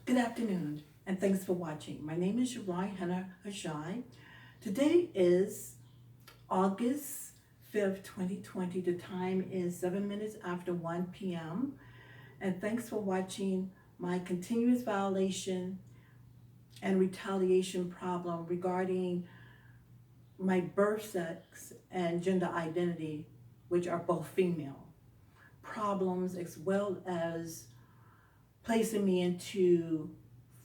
Good afternoon, and thanks for watching. My name is Sarai Ajai. Today is August 5th, 2020. The time is 7 minutes after 1 p.m. And thanks for watching my continuous violation and retaliation problem regarding my birth sex and gender identity, which are both female. Problems as well as placing me into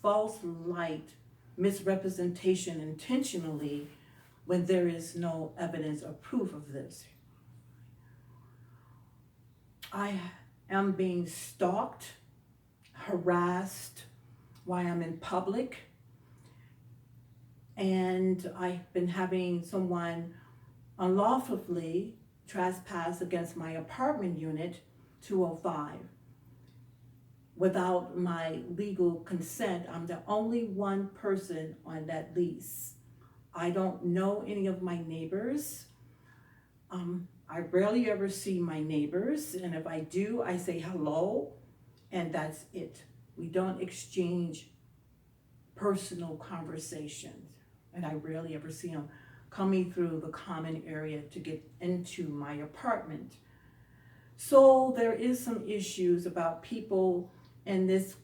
false light, misrepresentation intentionally when there is no evidence or proof of this. I am being stalked, harassed while I'm in public, and I've been having someone unlawfully trespass against my apartment unit 205. Without my legal consent. I'm the only one person on that lease. I don't know any of my neighbors. I rarely ever see my neighbors, and if I do, I say hello, and that's it. We don't exchange personal conversations, and I rarely ever see them coming through the common area to get into my apartment. So there is some issues about people in this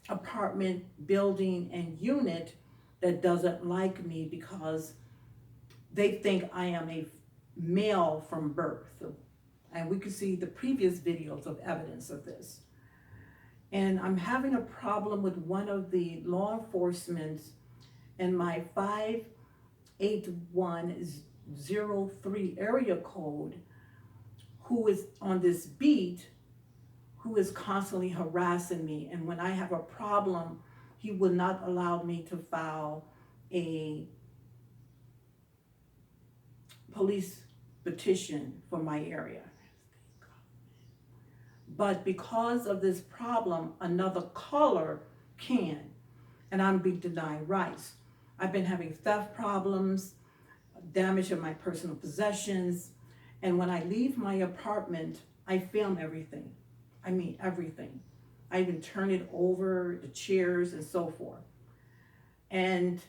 apartment building and unit that doesn't like me because they think I am a male from birth. And we could see the previous videos of evidence of this. And I'm having a problem with one of the law enforcement in my 58103 area code who is on this beat, who is constantly harassing me. And when I have a problem, he will not allow me to file a police petition for my area. But because of this problem, another caller can, and I'm being denied rights. I've been having theft problems, damage of my personal possessions, and when I leave my apartment, I film everything. I mean, everything. I even turn it over, the chairs and so forth. And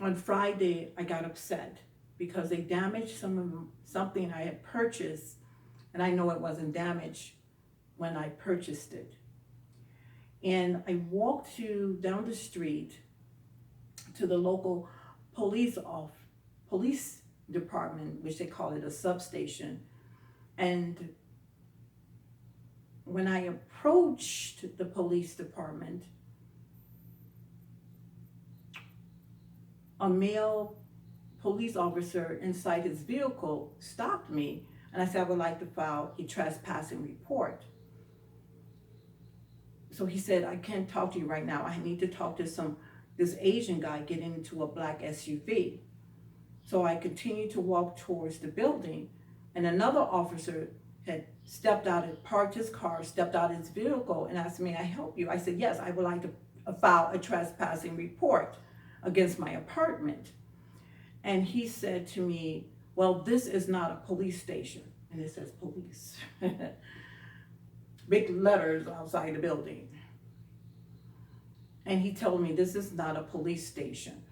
on Friday, I got upset because they damaged something I had purchased, and I know it wasn't damaged when I purchased it. And I walked down the street to the local police department, which they call it a substation, and when I approached the police department, a male police officer inside his vehicle stopped me, and I said I would like to file a trespassing report. So he said, I can't talk to you right now. I need to talk to this Asian guy getting into a black SUV. So I continued to walk towards the building, and another officer had parked his car, stepped out of his vehicle, and asked me, "May I help you?" I said, "Yes, I would like to file a trespassing report against my apartment." And he said to me, "Well, this is not a police station." And it says police. Big letters outside the building. And he told me, "This is not a police station."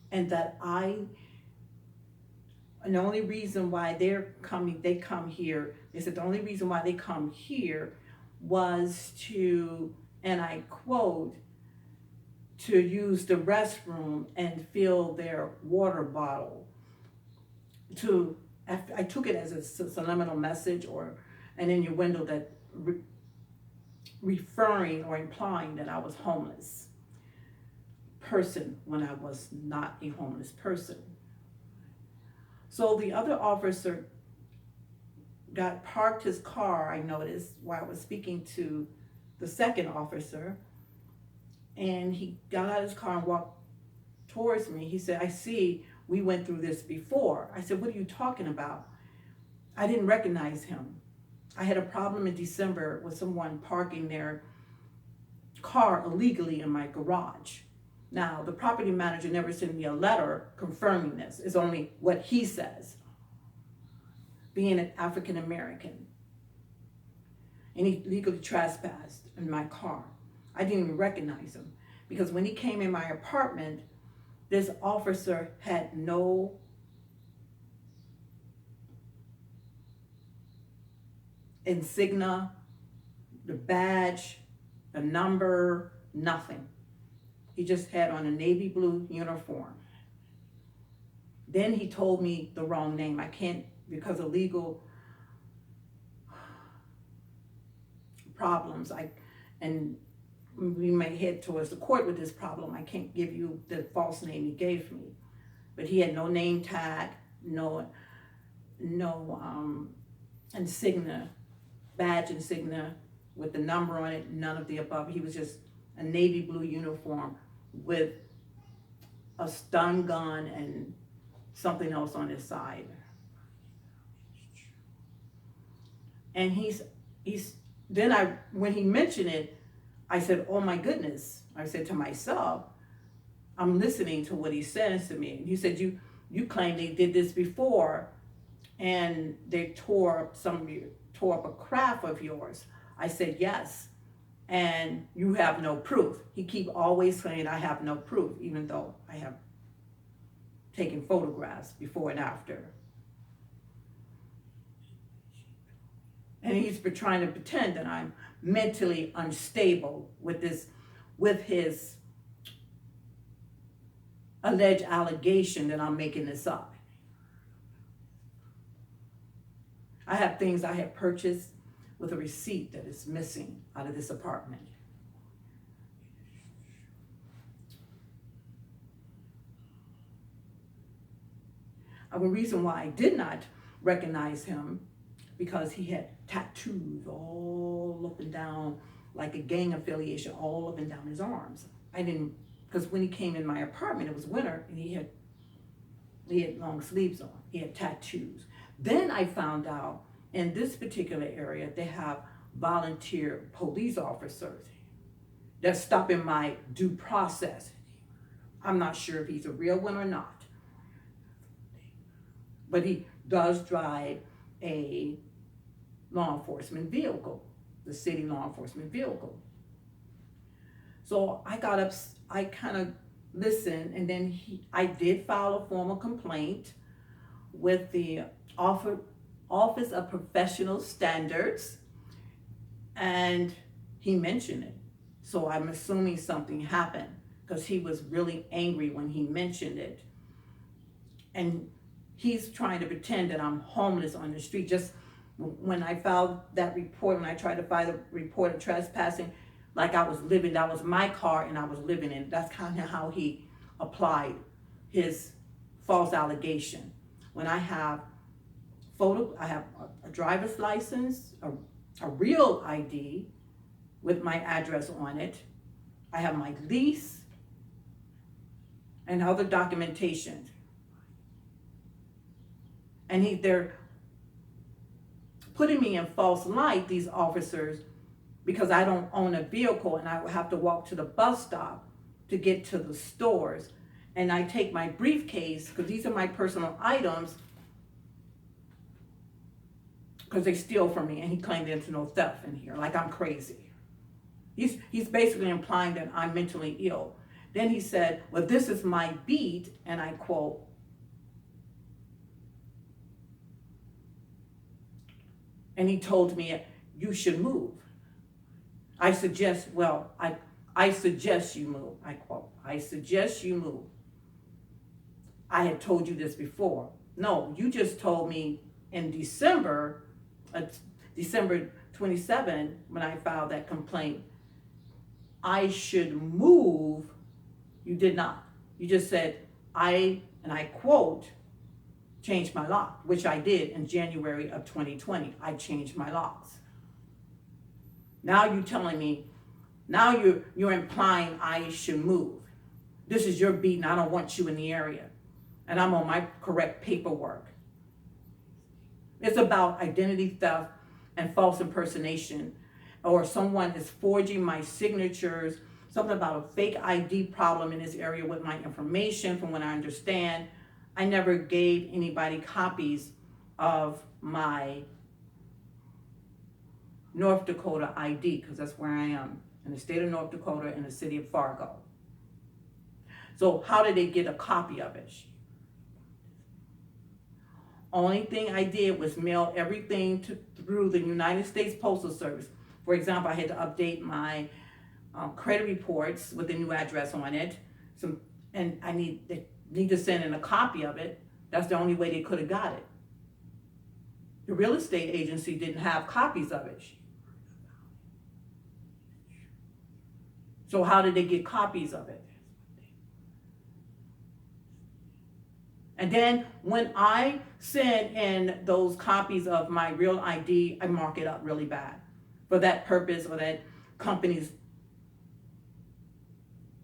And that and the only reason why they come here, they said the only reason why they come here was to, and I quote, to use the restroom and fill their water bottle. I took it as a subliminal message and in your window that referring or implying that I was homeless person when I was not a homeless person. So the other officer parked his car, I noticed, while I was speaking to the second officer, and he got out of his car and walked towards me. He said, "I see we went through this before." I said, "What are you talking about?" I didn't recognize him. I had a problem in December with someone parking their car illegally in my garage. Now, the property manager never sent me a letter confirming this. It's only what he says. being an African American. And he legally trespassed in my car. I didn't even recognize him because when he came in my apartment, this officer had no insignia, the badge, the number, nothing. He just had on a navy blue uniform. Then he told me the wrong name. I can't, because of legal problems, and we may head towards the court with this problem. I can't give you the false name he gave me. But he had no name tag, no insignia, badge insignia with the number on it, none of the above. He was just a navy blue uniform with a stun gun and something else on his side. And when he mentioned it, I said, oh my goodness. I said to myself, I'm listening to what he says to me. And he said, you claim they did this before and they tore up a craft of yours. I said, yes. And you have no proof. He keep always saying I have no proof, even though I have taken photographs before and after. And he's been trying to pretend that I'm mentally unstable with his alleged allegation that I'm making this up. I have things I have purchased with a receipt that is missing out of this apartment. The reason why I did not recognize him, because he had tattoos all up and down, like a gang affiliation, all up and down his arms. I didn't, because when he came in my apartment, it was winter, and he had long sleeves on. He had tattoos. Then I found out in this particular area, they have volunteer police officers that stop in my due process. I'm not sure if he's a real one or not. But he does drive a law enforcement vehicle, the city law enforcement vehicle. So I got up, I kind of listened, and then I did file a formal complaint with the Office of Professional Standards, and he mentioned it. So I'm assuming something happened because he was really angry when he mentioned it. And he's trying to pretend that I'm homeless on the street. Just when I filed that report, when I tried to file the report of trespassing, like I was living, that was my car and I was living in it. That's kind of how he applied his false allegation. When I have I have a driver's license, a real ID with my address on it. I have my lease and other documentation. And they're putting me in false light, these officers, because I don't own a vehicle and I would have to walk to the bus stop to get to the stores. And I take my briefcase, because these are my personal items, because they steal from me, and he claimed there's no theft in here, like I'm crazy. He's basically implying that I'm mentally ill. Then he said, well, this is my beat, and I quote, and he told me, you should move. I suggest you move, I quote, I suggest you move. I had told you this before. No, you just told me in December 27, when I filed that complaint, I should move. You did not. You just said, and I quote, changed my lock, which I did in January of 2020. I changed my locks. Now you're telling me, now you're implying I should move. This is your beat and I don't want you in the area. And I'm on my correct paperwork. It's about identity theft and false impersonation, or someone is forging my signatures, something about a fake ID problem in this area with my information. From what I understand, I never gave anybody copies of my North Dakota ID, because that's where I am, in the state of North Dakota, in the city of Fargo. So how did they get a copy of it? Only thing I did was mail everything through the United States Postal Service. For example, I had to update my credit reports with the new address on it. And they need to send in a copy of it. That's the only way they could have got it. The real estate agency didn't have copies of it. So how did they get copies of it? And then when I send in those copies of my real ID, I mark it up really bad for that purpose or that company's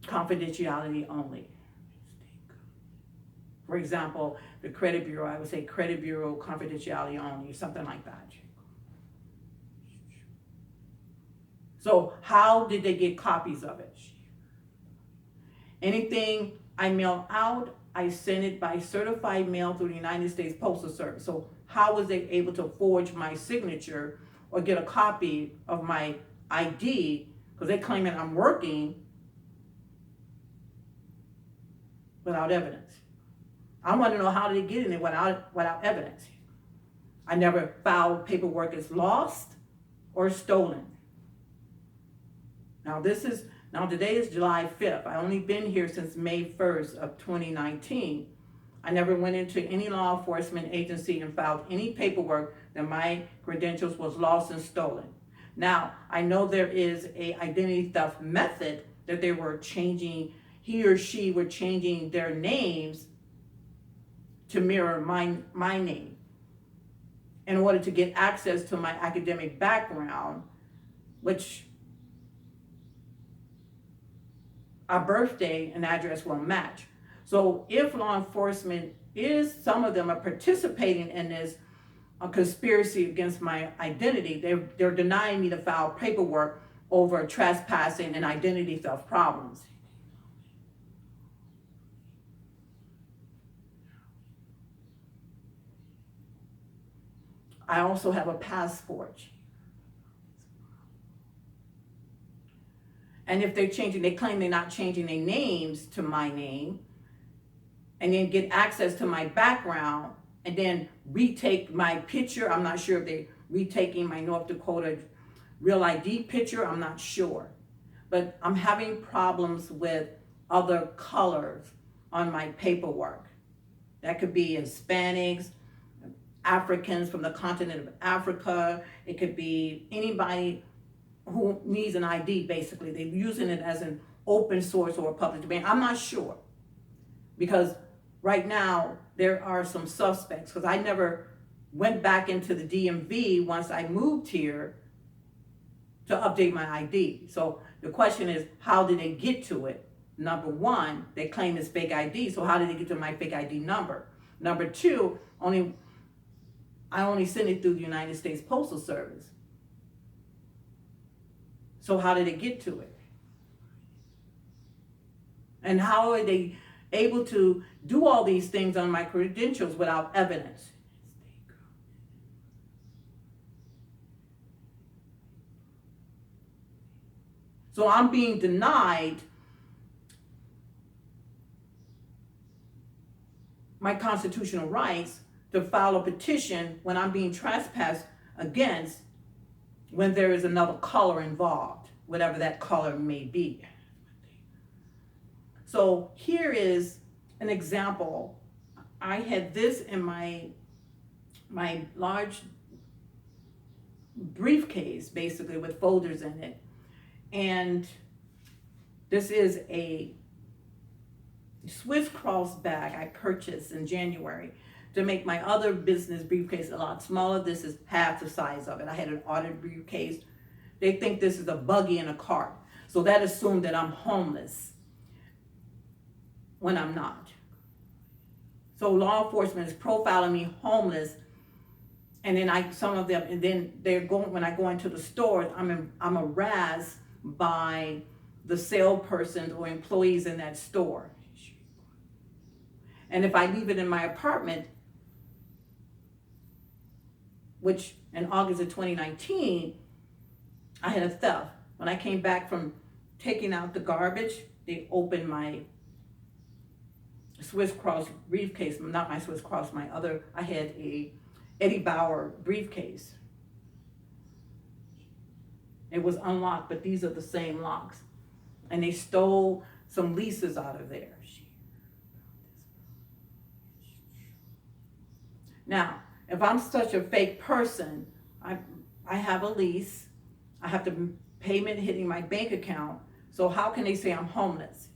confidentiality only. For example, the credit bureau, I would say credit bureau confidentiality only, something like that. So how did they get copies of it? Anything I mail out, I send it by certified mail through the United States Postal Service. So how was they able to forge my signature or get a copy of my ID? Because they claim that I'm working without evidence. I want to know how did they get in it without evidence. I never filed paperwork as lost or stolen. Now today is July 5th. I only been here since May 1st of 2019. I never went into any law enforcement agency and filed any paperwork that my credentials was lost and stolen. Now, I know there is a identity theft method that they were changing, he or she were changing their names to mirror my name in order to get access to my academic background, which our birthday and address will match. So if law enforcement some of them are participating in this conspiracy against my identity, they're denying me to file paperwork over trespassing and identity theft problems. I also have a passport. And if they claim they're not changing their names to my name, and then get access to my background, and then retake my picture. I'm not sure if they're retaking my North Dakota real ID picture, I'm not sure. But I'm having problems with other colors on my paperwork. That could be Hispanics, Africans from the continent of Africa. It could be anybody who needs an ID, basically. They're using it as an open source or a public domain. I'm not sure. Because right now, there are some suspects, because I never went back into the DMV once I moved here to update my ID. So the question is, how did they get to it? Number one, they claim it's fake ID, so how did they get to my fake ID number? Number two, I only sent it through the United States Postal Service. So how did they get to it? And how are they able to do all these things on my credentials without evidence? So I'm being denied my constitutional rights to file a petition when I'm being trespassed against when there is another color involved, whatever that color may be. So here is an example. I had this in my large briefcase, basically, with folders in it. And this is a Swiss cross bag I purchased in January to make my other business briefcase a lot smaller. This is half the size of it. I had an audit briefcase. They think this is a buggy in a cart. So that assumed that I'm homeless when I'm not. So law enforcement is profiling me homeless, and then when I go into the stores, I'm harassed by the salesperson or employees in that store. And if I leave it in my apartment, which in August of 2019, I had a theft. When I came back from taking out the garbage, they opened my Swiss Cross briefcase, not my Swiss Cross, I had a Eddie Bauer briefcase. It was unlocked, but these are the same locks. And they stole some leases out of there. Now, if I'm such a fake person, I have a lease, I have the payment hitting my bank account, so how can they say I'm homeless?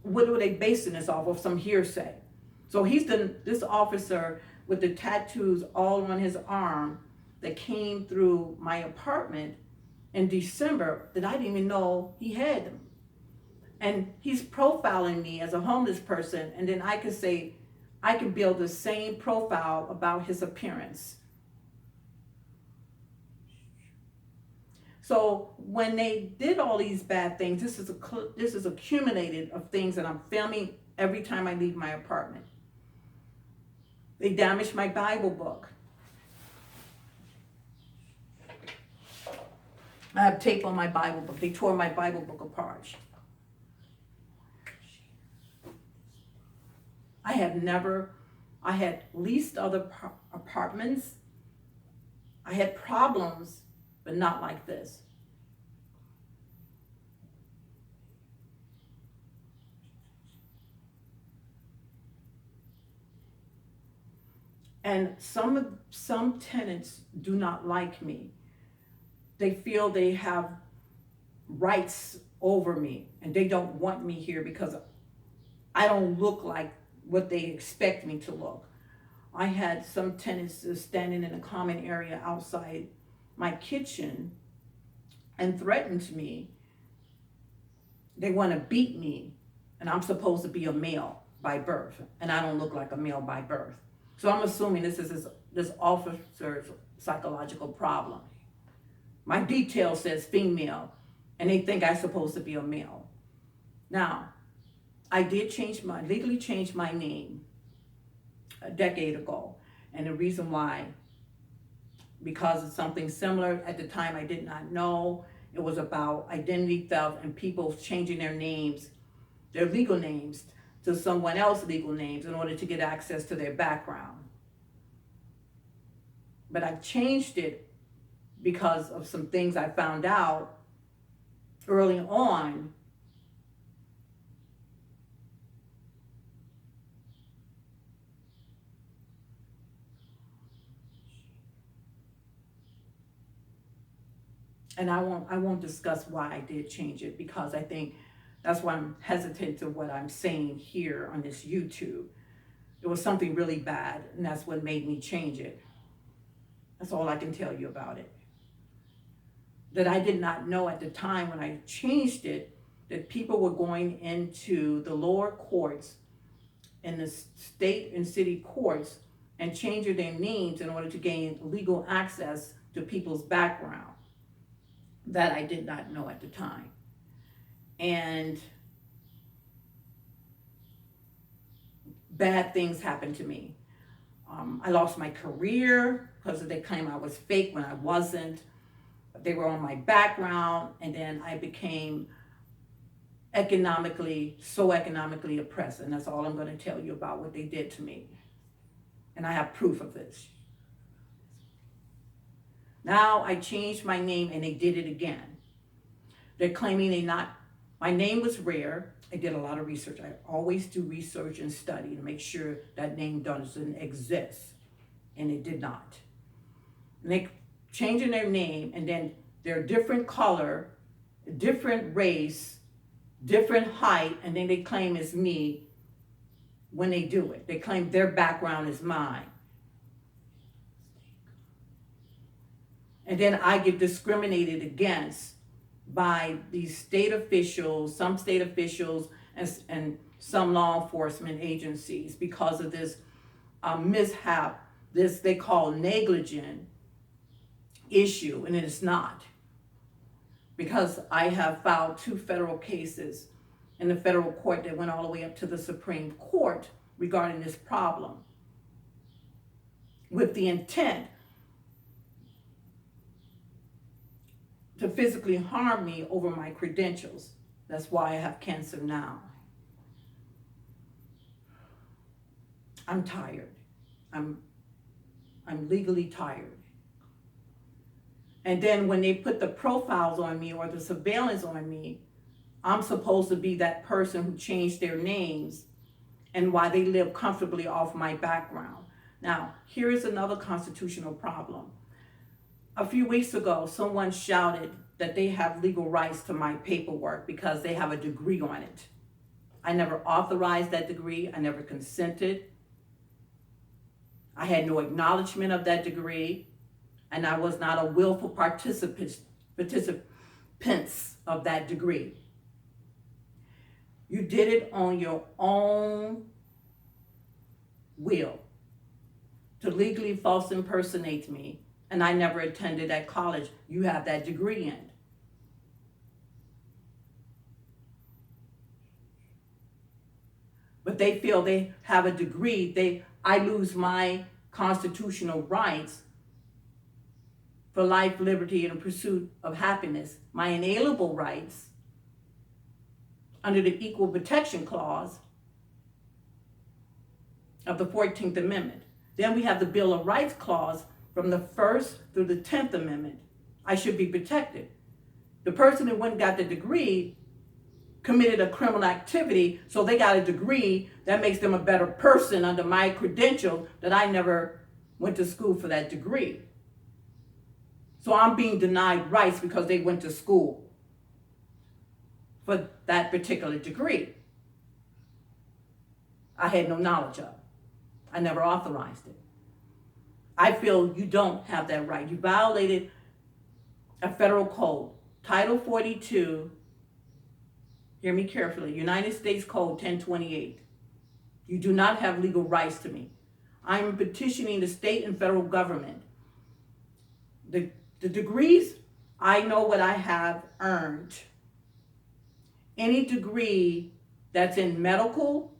What are they basing this off of? Some hearsay. So this officer with the tattoos all on his arm that came through my apartment in December that I didn't even know he had them. And he's profiling me as a homeless person, and then I could build the same profile about his appearance. So when they did all these bad things, this is accumulated of things that I'm filming every time I leave my apartment. They damaged my Bible book. I have tape on my Bible book. They tore my Bible book apart. I had leased other apartments. I had problems, but not like this. And some tenants do not like me. They feel they have rights over me, and they don't want me here because I don't look like what they expect me to look. I had some tenants standing in a common area outside my kitchen and threatened me. They want to beat me, and I'm supposed to be a male by birth, and I don't look like a male by birth. So I'm assuming this is this officer's psychological problem. My detail says female, and they think I'm supposed to be a male. Now, I did legally change my name a decade ago. And the reason why, because of something similar at the time I did not know. It was about identity theft and people changing their names, their legal names, to someone else's legal names in order to get access to their background. But I changed it because of some things I found out early on. And I won't discuss why I did change it, because I think that's why I'm hesitant to what I'm saying here on this YouTube. It was something really bad, and that's what made me change it. That's all I can tell you about it. That I did not know at the time when I changed it, that people were going into the lower courts and the state and city courts and changing their names in order to gain legal access to people's background. That I did not know at the time. And bad things happened to me. I lost my career because they claimed I was fake when I wasn't. They were on my background, and then I became economically oppressed, and that's all I'm going to tell you about what they did to me. And I have proof of this. Now I changed my name, and they did it again. They're claiming my name was rare. I did a lot of research. I always do research and study to make sure that name doesn't exist, and it did not. And they changing their name, and then they're different color, different race, different height, and then they claim it's me when they do it. They claim their background is mine. And then I get discriminated against by these state officials, some state officials, and some law enforcement agencies because of this mishap, this they call negligent issue, and it is not. Because I have filed 2 federal cases in the federal court that went all the way up to the Supreme Court regarding this problem, with the intent to physically harm me over my credentials. That's why I have cancer now. I'm tired. I'm legally tired. And then when they put the profiles on me or the surveillance on me, I'm supposed to be that person who changed their names and why they live comfortably off my background. Now, here is another constitutional problem. A few weeks ago, someone shouted that they have legal rights to my paperwork because they have a degree on it. I never authorized that degree. I never consented. I had no acknowledgement of that degree, and I was not a willful participant of that degree. You did it on your own will to legally false impersonate me, and I never attended that college you have that degree in. But they feel they have a degree, I lose my constitutional rights for life, liberty, and pursuit of happiness, my inalienable rights under the Equal Protection Clause of the 14th Amendment. Then we have the Bill of Rights Clause from the 1st through the 10th Amendment. I should be protected. The person who went and got the degree committed a criminal activity, so they got a degree that makes them a better person under my credential that I never went to school for that degree. So I'm being denied rights because they went to school for that particular degree. I had no knowledge of. I never authorized it. I feel you don't have that right. You violated a federal code, Title 42, hear me carefully, United States Code 1028. You do not have legal rights to me. I am petitioning the state and federal government. The degrees, I know what I have earned. Any degree that's in medical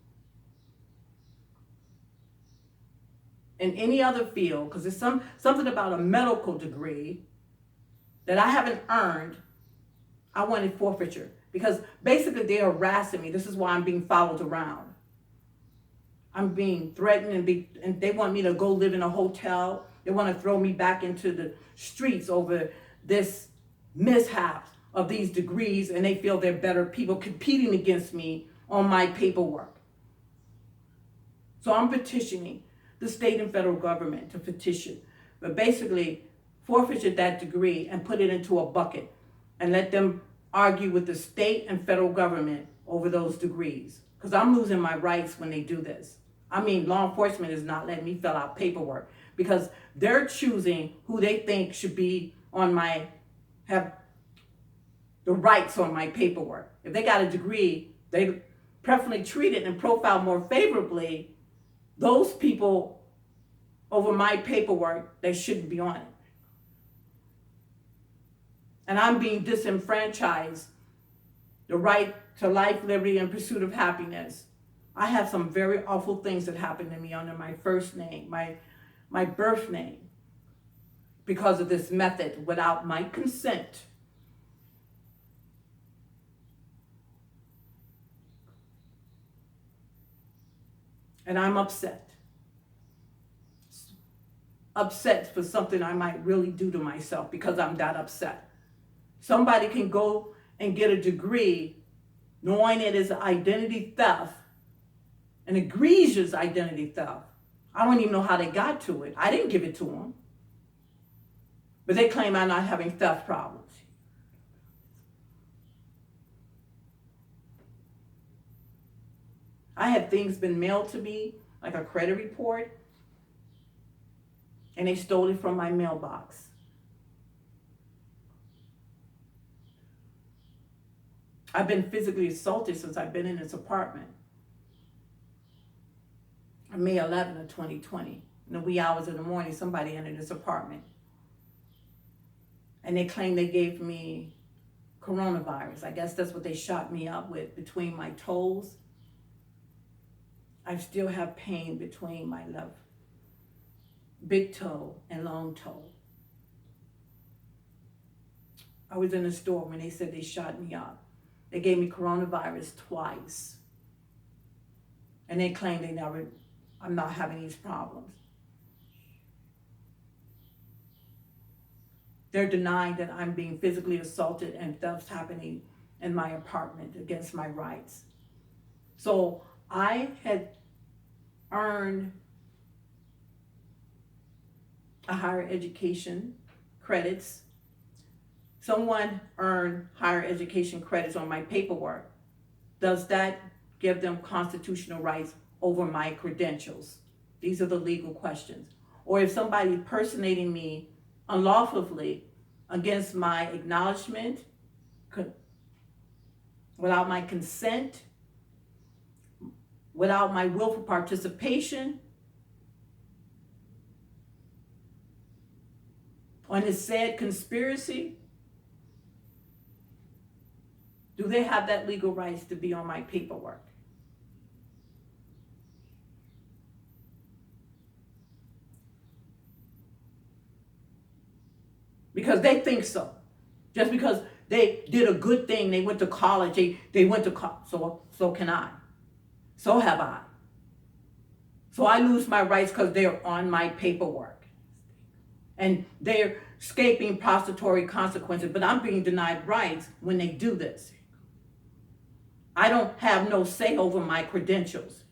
and any other field, because there's something about a medical degree that I haven't earned, I wanted forfeiture. Because basically they're harassing me. This is why I'm being followed around. I'm being threatened and they want me to go live in a hotel. They want to throw me back into the streets over this mishap of these degrees, and they feel they're better people competing against me on my paperwork. So I'm petitioning the state and federal government to petition, but basically forfeiture that degree and put it into a bucket and let them argue with the state and federal government over those degrees. Because I'm losing my rights when they do this. I mean, law enforcement is not letting me fill out paperwork because they're choosing who they think should be have the rights on my paperwork. If they got a degree, they preferably treat it and profile more favorably those people over my paperwork that shouldn't be on it. And I'm being disenfranchised, the right to life, liberty, and pursuit of happiness. I have some very awful things that happened to me under my first name, my birth name, because of this method without my consent. And I'm upset. Upset for something I might really do to myself because I'm that upset. Somebody can go and get a degree knowing it is identity theft, an egregious identity theft. I don't even know how they got to it. I didn't give it to them. But they claim I'm not having theft problems. I had things been mailed to me, like a credit report, and they stole it from my mailbox. I've been physically assaulted since I've been in this apartment. On May 11th of 2020, in the wee hours of the morning, somebody entered this apartment. And they claim they gave me coronavirus. I guess that's what they shot me up with between my toes. I still have pain between my left big toe and long toe. I was in a store when they said they shot me up. They gave me coronavirus twice. And they claim I'm not having these problems. They're denying that I'm being physically assaulted and stuff's happening in my apartment against my rights. So I had earned a higher education credits. Someone earned higher education credits on my paperwork. Does that give them constitutional rights over my credentials? These are the legal questions. Or if somebody impersonating me unlawfully against my acknowledgement, without my consent, without my willful participation, on this said conspiracy, do they have that legal rights to be on my paperwork? Because they think so. Just because they did a good thing, they went to college, they went to college, so can I. So have I. So I lose my rights because they're on my paperwork. And they're escaping prosecutory consequences, but I'm being denied rights when they do this. I don't have no say over my credentials.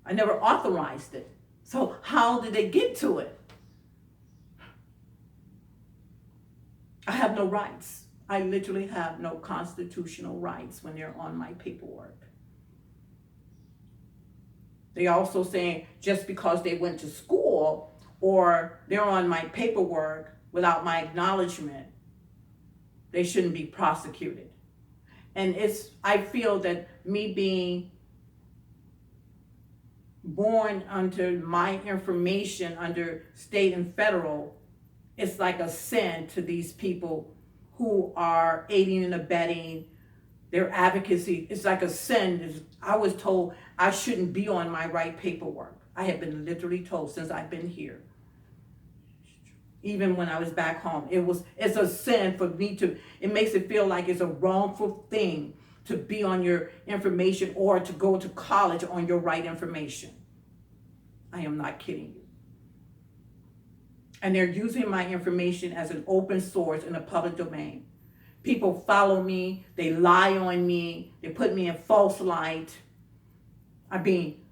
I never authorized it. So how did they get to it? I have no rights. I literally have no constitutional rights when they're on my paperwork. They're also saying just because they went to school or they're on my paperwork without my acknowledgement, they shouldn't be prosecuted. And I feel that me being born under my information under state and federal, it's like a sin to these people who are aiding and abetting their advocacy. It's like a sin. I was told I shouldn't be on my right paperwork. I have been literally told since I've been here. Even when I was back home, it's a sin for me it makes it feel like it's a wrongful thing to be on your information or to go to college on your right information. I am not kidding you. And they're using my information as an open source in the public domain. People follow me, they lie on me, they put me in false light. I'm being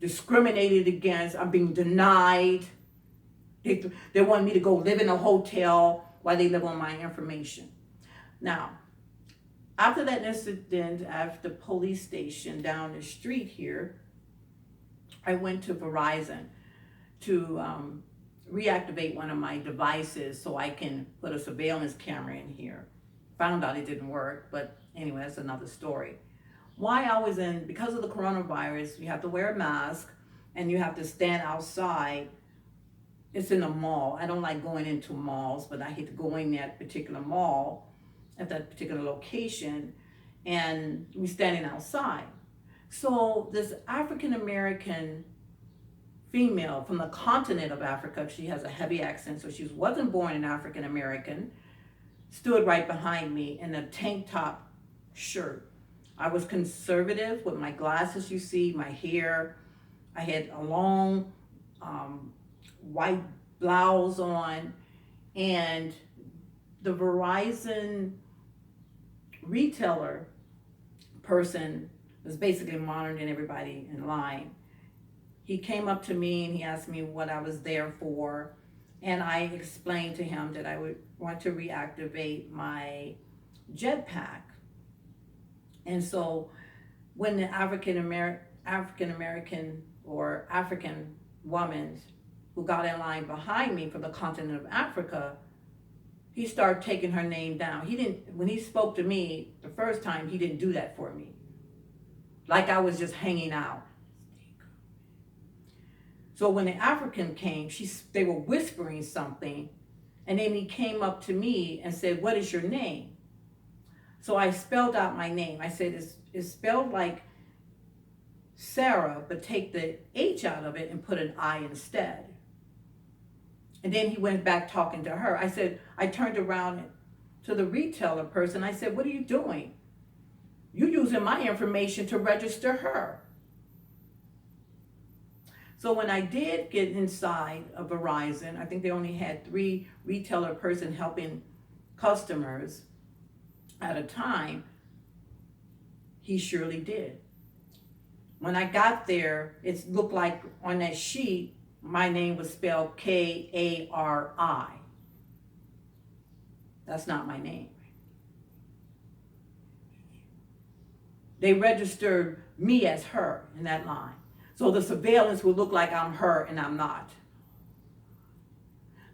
discriminated against, I'm being denied. They want me to go live in a hotel while they live on my information. Now, after that incident at the police station down the street here, I went to Verizon to reactivate one of my devices so I can put a surveillance camera in here. Found out it didn't work, but anyway, that's another story. Because of the coronavirus, you have to wear a mask and you have to stand outside. It's in a mall. I don't like going into malls, but I hate to go in that particular mall at that particular location and we're standing outside. So this African American female from the continent of Africa, she has a heavy accent, so she wasn't born an African American, stood right behind me in a tank top shirt. I was conservative with my glasses, you see, my hair. I had a long white blouse on, and the Verizon retailer person was basically monitoring everybody in line. He came up to me and he asked me what I was there for, and I explained to him that I would want to reactivate my jetpack. And so when the African American or African woman who got in line behind me from the continent of Africa, he started taking her name down. When he spoke to me the first time, he didn't do that for me. Like I was just hanging out. So when the African came, they were whispering something, and then he came up to me and said, "What is your name?" So I spelled out my name. I said, it's spelled like Sarah, but take the H out of it and put an I instead. And then he went back talking to her. I turned around to the retailer person. I said, what are you doing? You're using my information to register her. So when I did get inside of Verizon, I think they only had 3 retailer person helping customers at a time. He surely did. When I got there, it looked like on that sheet, my name was spelled Kari. That's not my name. They registered me as her in that line. So the surveillance would look like I'm her and I'm not.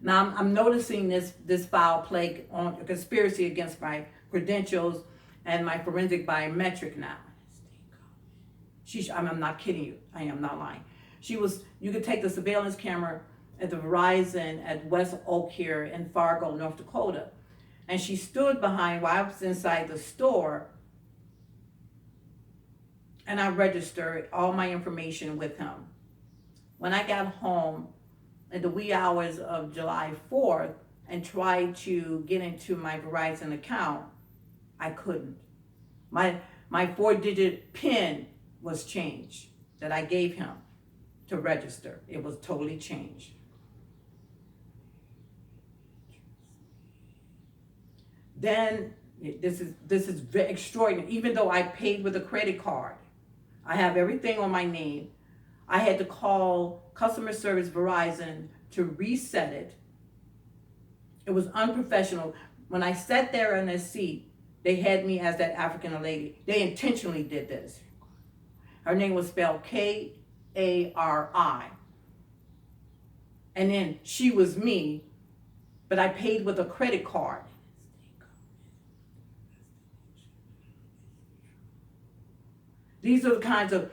Now I'm noticing this foul play on a conspiracy against my credentials and my forensic biometric now. I'm not kidding you. I am not lying. You could take the surveillance camera at the Verizon at West Oak here in Fargo, North Dakota. And she stood behind while I was inside the store, and I registered all my information with him. When I got home in the wee hours of July 4th and tried to get into my Verizon account, I couldn't. My 4-digit PIN was changed that I gave him to register. It was totally changed. Then this is very extraordinary. Even though I paid with a credit card, I have everything on my name. I had to call customer service Verizon to reset it. It was unprofessional. When I sat there in a seat, they had me as that African lady. They intentionally did this. Her name was spelled Kari. And then she was me, but I paid with a credit card. These are the kinds of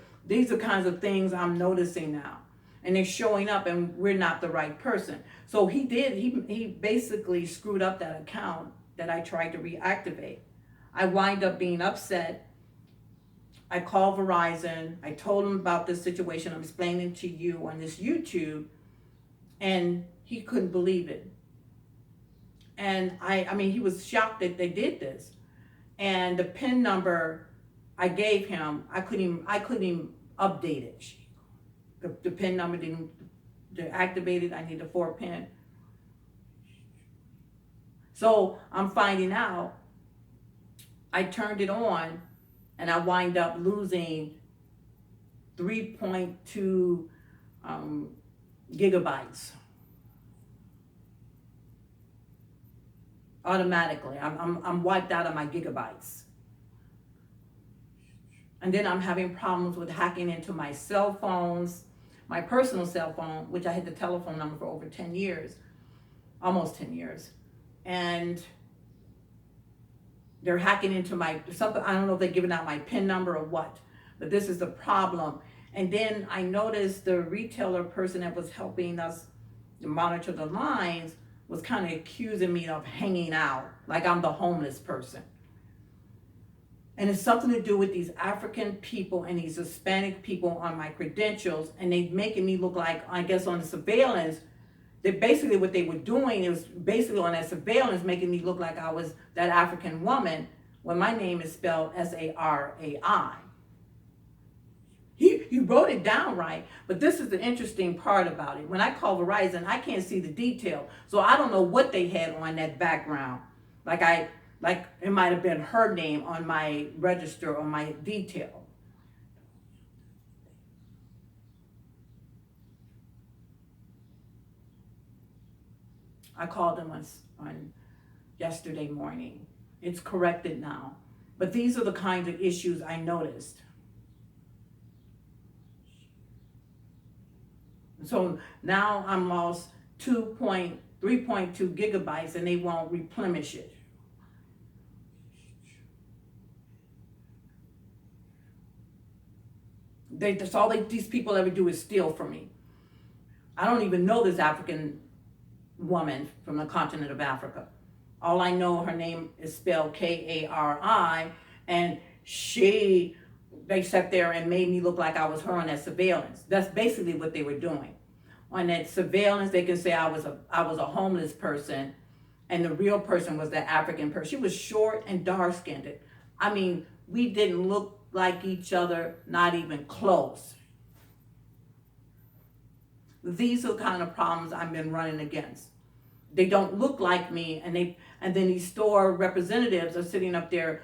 things I'm noticing now. And they're showing up and we're not the right person. So he basically screwed up that account that I tried to reactivate. I wind up being upset. I called Verizon. I told him about this situation I'm explaining to you on this YouTube, and he couldn't believe it. And I mean, he was shocked that they did this. And the PIN number I gave him, I couldn't even update it. The PIN number didn't activate it. I need a 4 PIN. So I'm finding out I turned it on and I wind up losing 3.2 gigabytes automatically. I'm wiped out of my gigabytes. And then I'm having problems with hacking into my cell phones, my personal cell phone, which I had the telephone number for over 10 years, almost 10 years. And they're hacking into something, I don't know if they're giving out my PIN number or what, but this is the problem. And then I noticed the retailer person that was helping us to monitor the lines was kind of accusing me of hanging out, like I'm the homeless person. And it's something to do with these African people and these Hispanic people on my credentials, and they making me look like, I guess on the surveillance, that basically what they were doing is basically on that surveillance making me look like I was that African woman when my name is spelled Sarai. He wrote it down right, but this is the interesting part about it. When I call Verizon, I can't see the detail, so I don't know what they had on that background. Like it might have been her name on my register or my detail. I called them on yesterday morning. It's corrected now. But these are the kinds of issues I noticed. So now I'm lost 3.2 gigabytes and they won't replenish it. That's all these people ever do is steal from me. I don't even know this African woman from the continent of Africa. All I know, her name is spelled Kari, and she they sat there and made me look like I was her on that surveillance. That's basically what they were doing. On that surveillance, they could say I was a homeless person, and the real person was the African person. She was short and dark skinned. I mean, we didn't look like each other, not even close. These are the kind of problems I've been running against. They don't look like me, and then these store representatives are sitting up there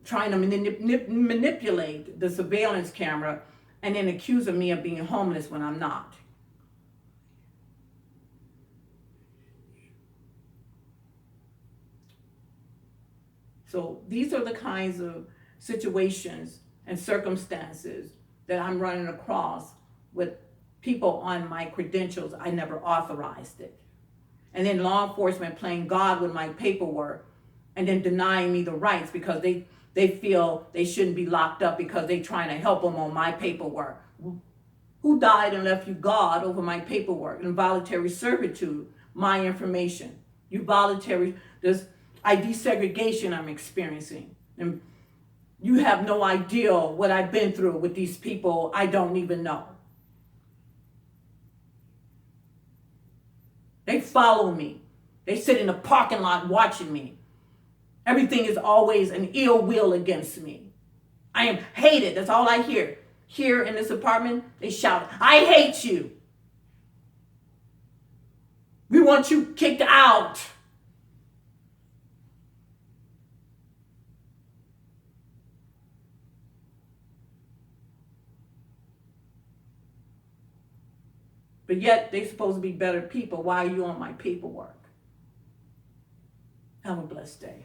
trying to manipulate the surveillance camera and then accusing me of being homeless when I'm not. So these are the kinds of situations and circumstances that I'm running across with people on my credentials. I never authorized it. And then law enforcement playing God with my paperwork and then denying me the rights because they feel they shouldn't be locked up because they're trying to help them on my paperwork. Who died and left you God over my paperwork? Involuntary servitude, my information. This ID segregation I'm experiencing. And you have no idea what I've been through with these people I don't even know. They follow me. They sit in the parking lot watching me. Everything is always an ill will against me. I am hated. That's all I hear. Here in this apartment, they shout, I hate you. We want you kicked out. But yet, they're supposed to be better people. Why are you on my paperwork? Have a blessed day.